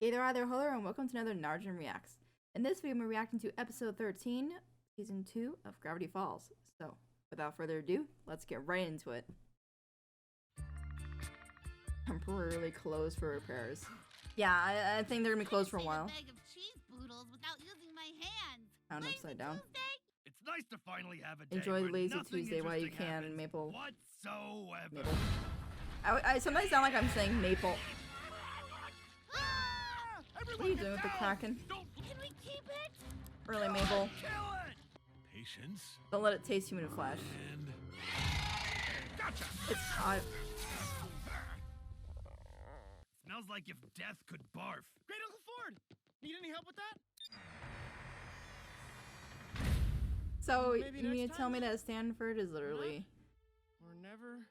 Hey there, hello, and welcome to another Narjan Reacts. In this video, I'm reacting to episode 13, season 2 of Gravity Falls. So, without further ado, let's get right into it. Temporarily closed for repairs. Yeah, I think they're gonna be closed for a while. Bag of cheese boodles without using my hands. Found upside down. It's nice to finally have a day Enjoy where Lazy nothing Tuesday while you interesting can, happens Maple. whatsoever. Maple. I sometimes sound like I'm saying Maple. What are you doing with the Kraken? Can we keep it? Early Maple. Kill it! Patience. Don't let it taste human flesh. And gotcha. It's hot. Smells like if death could barf. Great Uncle Ford! Need any help with that? So, Maybe you mean next to tell me time? that Stanford is literally Or never?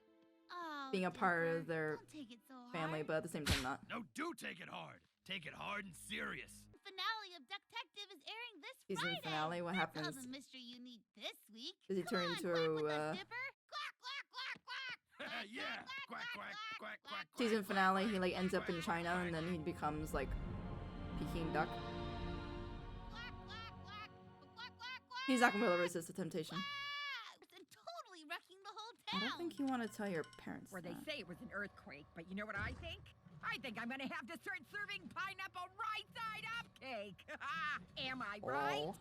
Oh, being a part Dipper, of their don't take it so family, hard. but at the same time not? No, do take it hard. Take it hard and serious. The finale of Detective is airing this Season Friday. finale, what That's happens? all the mystery you need this week. Does he turn Come on, into, quack with us, Dipper. Quack, quack, quack, quack. Yeah. Quack, quack, quack, quack. Season finale, he like ends up in China and then he becomes like Peking duck. Quack, quack, quack. Quack, quack, quack. He's not gonna be able to resist the temptation. And totally wrecking the whole I town. don't think you want to tell your parents Where they that. say it was an earthquake, but you know what I think? I think I'm gonna have to start serving pineapple right side up cake. Am I right? Oh.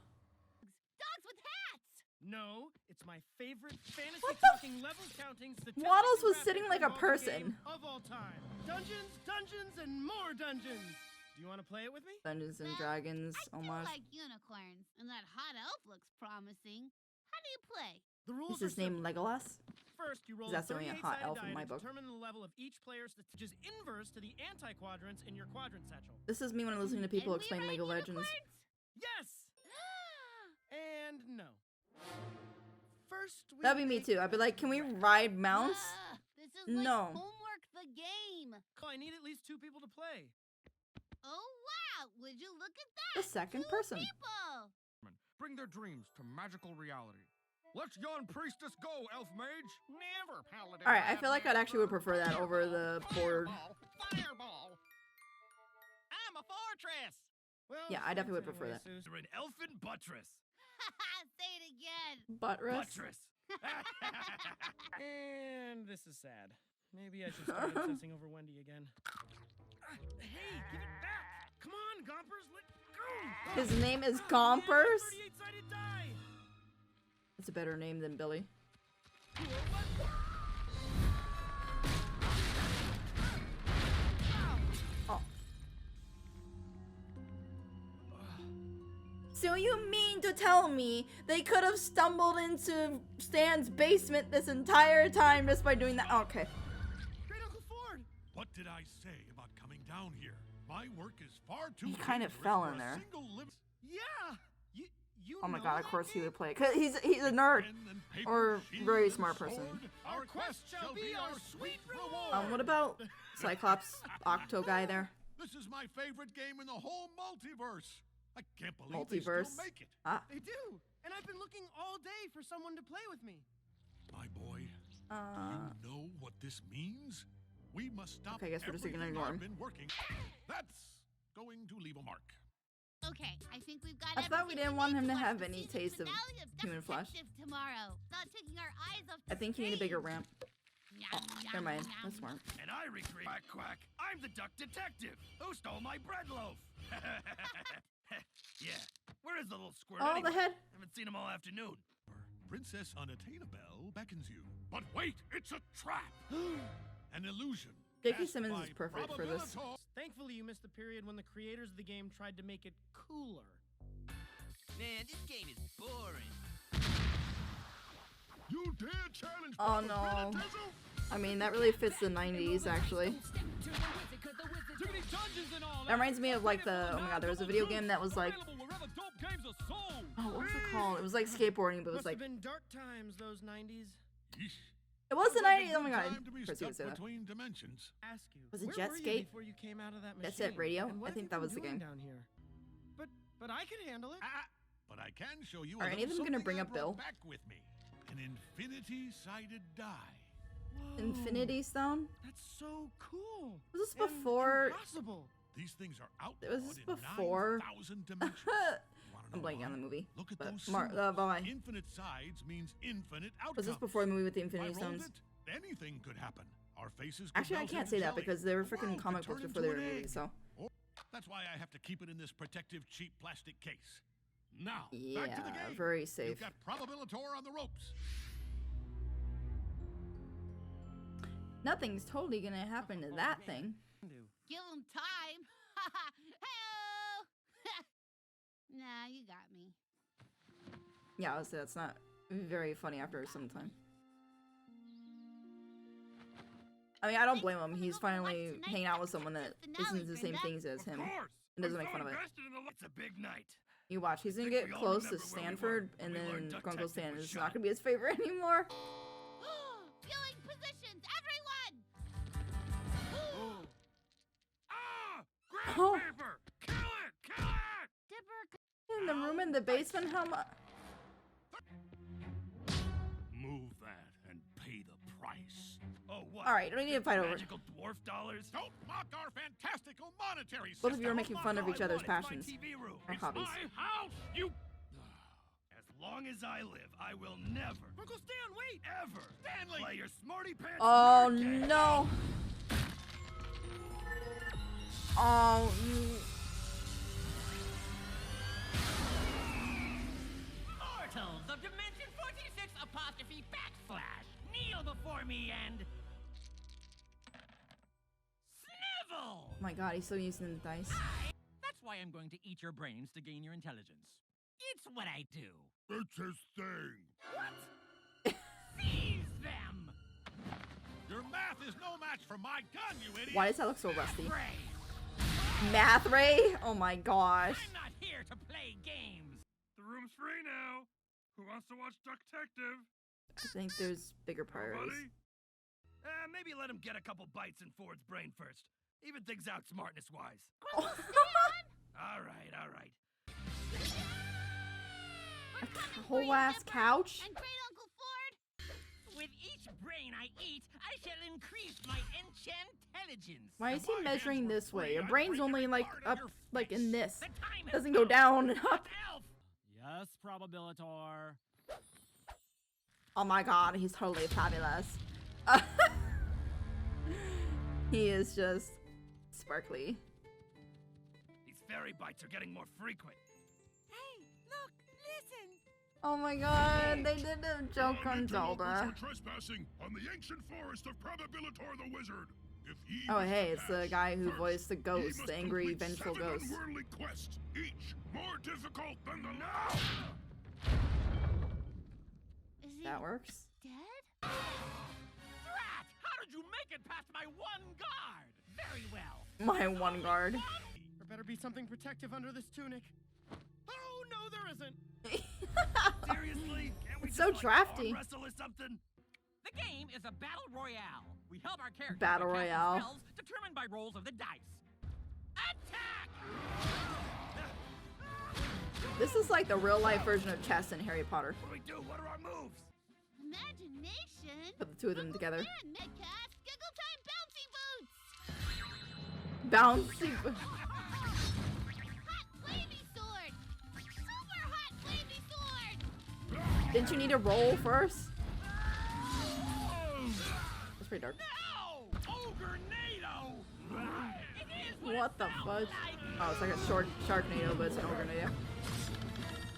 Dogs with hats. No, it's my favorite fantasy What the talking level counting statistic Waddles was graphic sitting like a mobile person. game of all time. Dungeons, dungeons, and more dungeons. Do you want to play it with me? Dungeons and Well, Dragons, I do almost. like unicorns, and that hot elf looks promising. How do you play? The rules Is his are name simple. Legolas? First, you roll That's a only a 38 hot sided elf in die my to book. determine the level of each player's which is inverse to the anti-quadrants in your quadrant satchel. This is me when I'm listening to people And we explain ride Lego Legends. unicorns? Yes and no. First, we That'd be me make too. I'd be like, can we red. ride mounts? This is like No. homework the game. Oh, I need at least 2 people to play. Oh wow! Would you look at The that? second 2 person. people. Bring their dreams to magical reality. Let's yon priestess go, elf mage. Never, paladin. Alright, I feel like I'd actually would prefer that over the board. Fireball. I'm a fortress. Well, Yeah, I definitely would thanks prefer anyway, Seuss. You're an elfin buttress. Say it again. Buttress? Buttress. And this is sad. Maybe I should start obsessing over Wendy again. Hey, give it back! Come on, Gompers, let go! His name is Oh, Gompers? 38-sided die! That's a better name than Billy. Oh. So you mean to tell me they could have stumbled into Stan's basement this entire time just by doing that? Okay. Great Uncle Ford! What did I say about coming down here? My work is far too He kind of dangerous fell for in a there. single living Yeah! You Oh my know god, of that course he game? would play it. 'Cause he's a nerd. pen and paper, Or shield very and smart sword. person. Our quest shall be our sweet reward. What about Cyclops Octo guy there? This is my favorite game in the whole multiverse. I can't believe they Multiverse. still make it. Ah. They do! And I've been looking all day for someone to play with me. My boy, do Uh, you know what this means? We must stop Okay, I guess we're just gonna everything ignore I've him. been working. That's going to leave a mark. Okay, I think we've got. I thought we everything didn't want need him to watch have the any season taste of finale human flesh. Detective tomorrow. Not taking our eyes off the I think you need a bigger screen. ramp. Yum, Oh, yum, never mind. yum. That's smart. And I recreate quack quack. I'm the duck detective who stole my bread loaf. Yeah. Where is the little squirt? Oh, anyway? the head. Haven't seen him all afternoon. Princess Unattainable beckons you. But wait, it's a trap. An illusion. J.K. cast Simmons by is perfect for this. probability. Thankfully, you missed the period when the creators of the game tried to make it cooler. Man, this game is boring. You dare challenge Oh, no. probabilitism? I mean, that really fits the 90s, actually. That reminds me of, like, the... Oh my god, there was a video game that was, like... Oh, what was it called? It was, like, skateboarding, but it was, Must like... have been dark times, those 90s. Yeesh. It was the Sounds like a 90s! Oh my good god. time to be Of course you would say stuck that. between dimensions. Ask you. Was it where Jet were you Skate? before you came out of that Jet Set machine? Radio? And what I have think you that been was the doing game. down here? But I could handle it. But I can show you Are a any of little them gonna something bring I up Bill? brought back with me. An infinity-sided die. Whoa, Infinity Stone? That's so cool. Was this and before... impossible. These things are outlawed Was this in before? 9,000 dimensions. Wanna I'm know blanking on why? the movie. Look at But those bye. Infinite sides means infinite outcomes. Was this before the movie with the If I Infinity rolled Stones? it, anything could happen. Our faces could Actually, I melt can't into say that jelly. because they were The freaking world comic could books turn before they into were an movies, egg. so. That's why I have to keep it in this protective, cheap plastic case. Now, Yeah, back to the game. very safe. You've got Probabilitor on the ropes. Nothing's totally gonna happen to that thing. Give him time. Hello. Nah, you got me. Yeah, honestly, that's not very funny after some time. I mean, I don't blame him. He's finally hanging out with someone that listens to the same things as him and doesn't make fun of it. It's a big night. You watch, he's gonna get close to Stanford, and then Grunkle Stan is not gonna be his favorite anymore. Viewing positions, everyone. Grab Oh. paper! Kill it! Kill it! Dipper. In the room in the basement, how much? Move that and pay the price. Oh, what? All right, we need to fight over. Magical dwarf dollars? Don't mock our fantastical monetary system. Both of you are making fun of each other's passions TV room. or hobbies. My house! You... As long as I live, I will never, Uncle Stan, wait! ever play your smarty pants Oh nerd game. no! Oh, Mortals of Dimension 46 apostrophe backslash, kneel before me and... Snivel! oh my god, he's so using the dice. That's why I'm going to eat your brains to gain your intelligence. It's what I do. It's his thing. What? Seize them! Your math is no match for my gun, you idiot. Why does that look so rusty? Ray, Math Ray? Oh my gosh. I'm not here to play games. The room's free now. Who wants to watch Detective? I think there's bigger priorities. Buddy? Maybe let him get a couple bites in Ford's brain first. Even things out smartness-wise. Oh. All right. A whole ass couch? And great Uncle Ford. With each brain I eat, I shall increase my intelligence. Why is If my he hands measuring were this way? free, Your I'd brain's break only every like part of up, your like in face. this. The time It has doesn't go come. down and up. Elf! Yes, Probabilitor. Oh my god, he's totally fabulous. He is just sparkly. These fairy bites are getting more frequent. Hey, look, listen. Oh my god, they did a joke on Zelda. Are trespassing on the ancient forest of Probabilitor the Wizard. If ye Oh wish hey, to it's the pass, guy who first, voiced the ye ghost, must the angry, complete vengeful 7 ghost. unworldly quests, each more difficult than the last. Is he That works. dead? Drat! How did you make it past my one guard? Very well. My one guard. There better be something protective under this tunic. Oh, no, there isn't. Seriously? Can't we It's just, so like, drafty. arm wrestle or something? The game is a battle royale. We help our characters Battle by casting royale. spells determined by rolls of the dice. Attack! This is like the real life version of chess in Harry Potter. What do we do? What are our moves? Imagination. Put the two of them together. And cast Giggle Time Bouncy Boots. Bouncy. Hot wavy sword. Super hot wavy sword. Didn't you need to roll first? That's pretty dark. No! Ogre-nado! It is what What it the sounds fudge? like. Oh, it's like a short Sharknado, but it's an Ogrenado.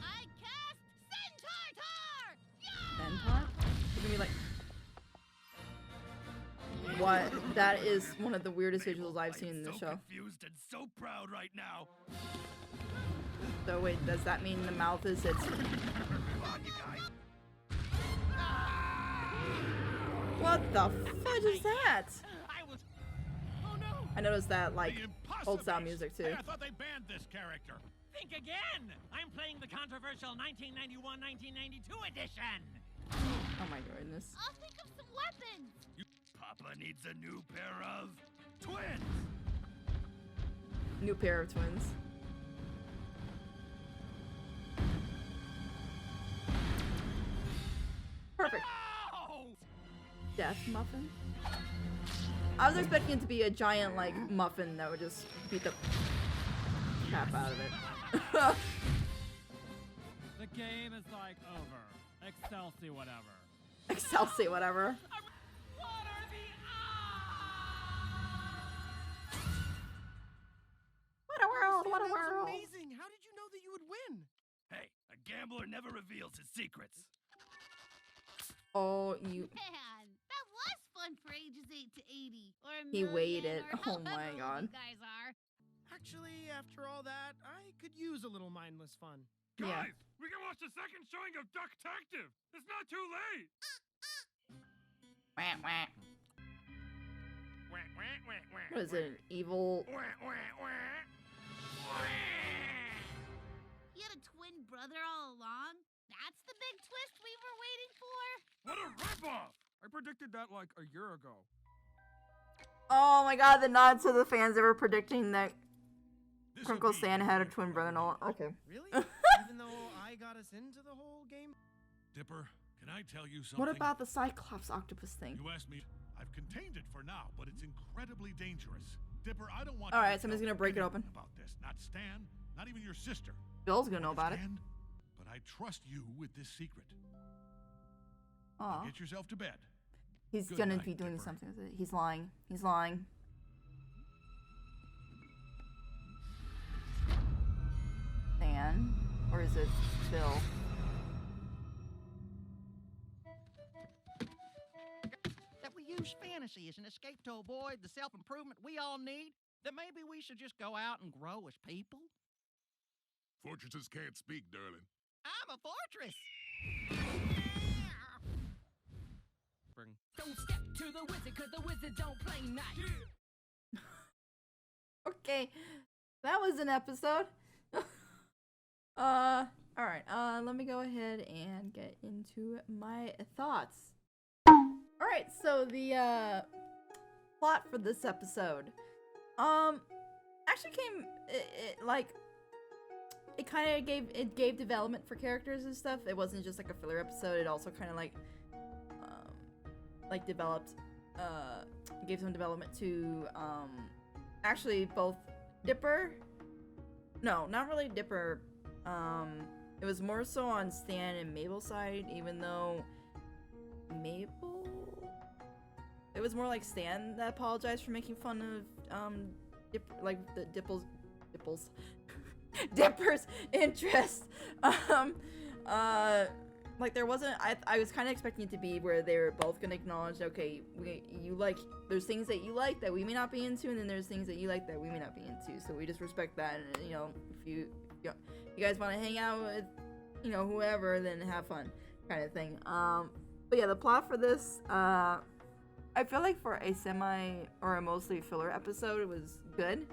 I cast Centaur. Yeah! Centaur? It's gonna be like. What? That is one of the weirdest visuals I've seen in the so show. confused and so proud right now. So wait, does that mean the mouth is its? Come on, you guys. What the fudge is that? I was... Oh no! I noticed that like The old style Impossibles. music too. Hey, I thought they banned this character. Think again! I'm playing the controversial 1991-1992 edition! Oh my goodness. I'll think of some weapons. Papa needs a new pair of twins. New pair of twins. Perfect. Oh! Death muffin. I was expecting it to be a giant, like, muffin that would just beat the crap out of it. The game is like over. Excelsior whatever. Excelsior, whatever. What a world, what a That was world. amazing. How did you know that you would win? Hey, a gambler never reveals his secrets. Oh, you. Man, that was fun for ages 8 to 80. Or a He million, weighed it. or Oh my however old God. You guys are. Actually, after all that, I could use a little mindless fun. Yeah. Guys, we can watch the second showing of Duck-tective. It's not too late. Wah, wah. Wah, wah, wah, wah, What is it? An evil. wah, wah, wah. You had a twin brother all along? That's the big twist we were waiting for? What a ripoff! I predicted that like a year ago. Oh my God, the nod to the fans that were predicting that This'll Uncle be Santa had a easy. twin brother and all. Okay. Really? Even though I got us into the whole game? Dipper, can I tell you something? What about the Cyclops octopus thing? You asked me. I've contained it for now, but it's incredibly dangerous. Dipper, I don't want All you right, to somebody's tell gonna break it anyone open. about this. Not Stan, not even your sister. Bill's gonna know about it. Understand? But I trust you with this secret. Aw. Get yourself to bed. He's Good gonna night, be doing Dipper. something with it. He's lying. He's lying. Stan? Or is it Bill? That we use fantasy as an escape to avoid the self-improvement we all need? That maybe we should just go out and grow as people? Fortresses can't speak, darling. I'm a fortress! Don't step to the wizard, cause the wizard don't play nice. Okay. That was an episode. Alright, let me go ahead and get into my thoughts. Alright, so the plot for this episode actually came it kind of gave development for characters and stuff. It wasn't just like a filler episode. It also kind of like developed gave some development to actually both Dipper. No, not really Dipper. It was more so on Stan and Mabel's side, even though Mabel. It was more like Stan that apologized for making fun of Dipper's interest. Like there wasn't. I was kind of expecting it to be where they were both gonna acknowledge, okay, there's things that you like that we may not be into, and then there's things that you like that we may not be into. So we just respect that, and if you guys want to hang out with whoever, then have fun, kind of thing. But yeah, the plot for this, I feel like for a semi or a mostly filler episode, it was good.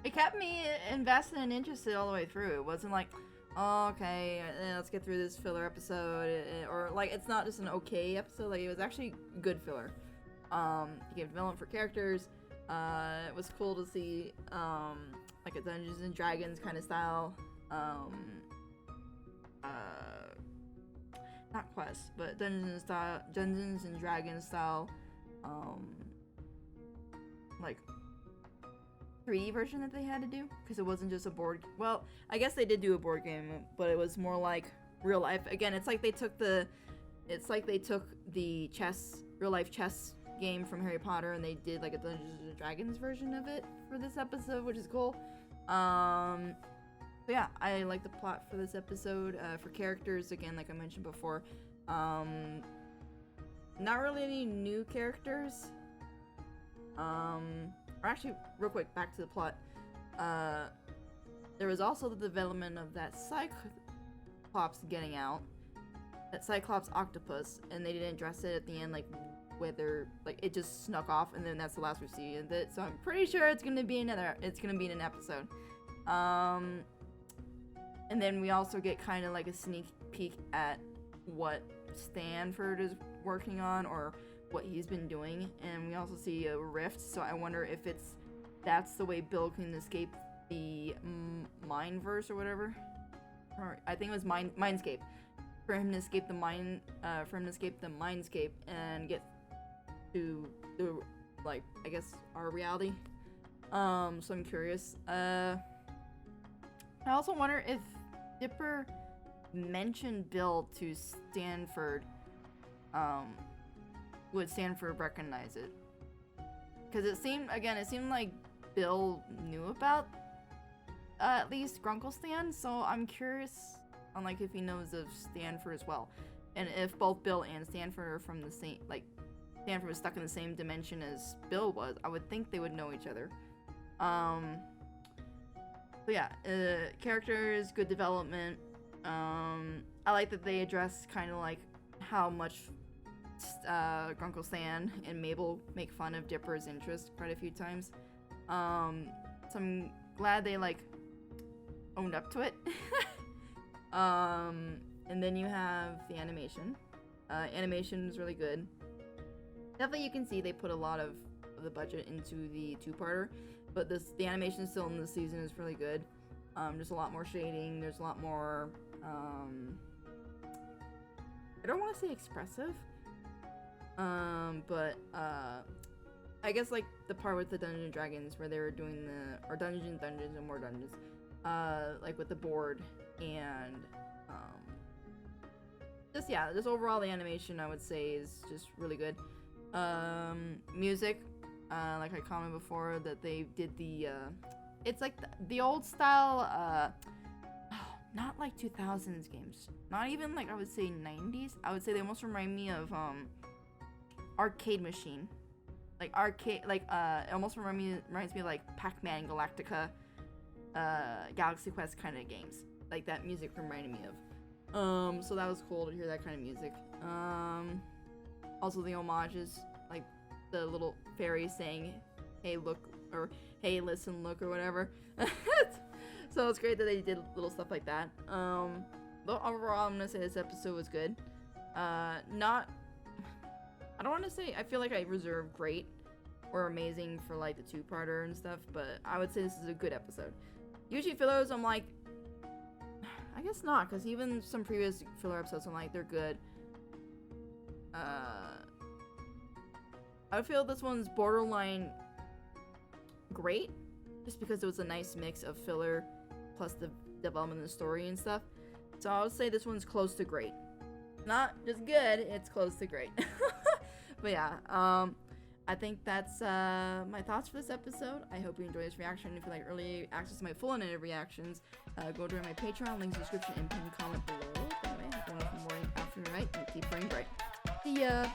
It kept me invested and interested all the way through. It wasn't like, oh, okay, let's get through this filler episode, or like it's not just an okay episode. Like it was actually good filler. It gave development for characters. It was cool to see like a Dungeons and Dragons kind of style. Not quest, but Dungeons and Dragons style. Like 3D version that they had to do, because it wasn't just a board. Well, I guess they did do a board game, but it was more like real life. Again, it's like they took the real life chess game from Harry Potter, and they did like a Dungeons and Dragons version of it for this episode, which is cool. But yeah, I like the plot for this episode. For characters, again, like I mentioned before, not really any new characters. Or actually, real quick, back to the plot. There was also the development of that Cyclops getting out, that Cyclops octopus, and they didn't address it at the end, like whether like it just snuck off, and then that's the last we see of it. So I'm pretty sure it's gonna be in an episode. And then we also get kind of like a sneak peek at what Stanford is working on, or what he's been doing, and we also see a rift. So I wonder if that's the way Bill can escape the Mindverse or whatever. Or I think it was Mindscape. For him to escape the Mindscape and get to the, like, I guess our reality. So I'm curious. I also wonder if Dipper mentioned Bill to Stanford. Would Stanford recognize it? Because it seemed like Bill knew about at least Grunkle Stan, so I'm curious on like if he knows of Stanford as well. And if both Bill and Stanford are from the same, like Stanford was stuck in the same dimension as Bill was, I would think they would know each other. But yeah, characters, good development. I like that they address kind of like how much Grunkle Stan and Mabel make fun of Dipper's interest quite a few times. So I'm glad they like owned up to it. And then you have the animation. Animation is really good. Definitely you can see they put a lot of the budget into the two-parter, but the animation still in this season is really good. There's a lot more shading, there's a lot more, I don't want to say expressive, but I guess like the part with the Dungeons and Dragons where they were doing or Dungeons and more dungeons, like with the board and just overall the animation I would say is just really good. Music, like I commented before that they did the it's like the old style, not like 2000s games, not even like I would say 90s. I would say they almost remind me of arcade machine, like arcade, like it almost reminds me of like Pac-Man, Galactica, Galaxy Quest kind of games. Like that music reminded me of. So that was cool to hear that kind of music. Also the homages, like the little fairy saying, "Hey, look," or "Hey, listen, look," or whatever. So it's great that they did little stuff like that. But overall, I'm gonna say this episode was good. I don't want to say, I feel like I reserved great or amazing for like the two-parter and stuff, but I would say this is a good episode. Usually fillers, I'm like, I guess not, because even some previous filler episodes, I'm like, they're good. I feel this one's borderline great, just because it was a nice mix of filler plus the development of the story and stuff. So I would say this one's close to great. Not just good, it's close to great. But yeah, I think that's my thoughts for this episode. I hope you enjoyed this reaction. If you like early access to my full unedited reactions, go join my Patreon, links in the description and pinned comment below. Anyway, have a wonderful morning, afternoon, night, and keep praying bright. See ya!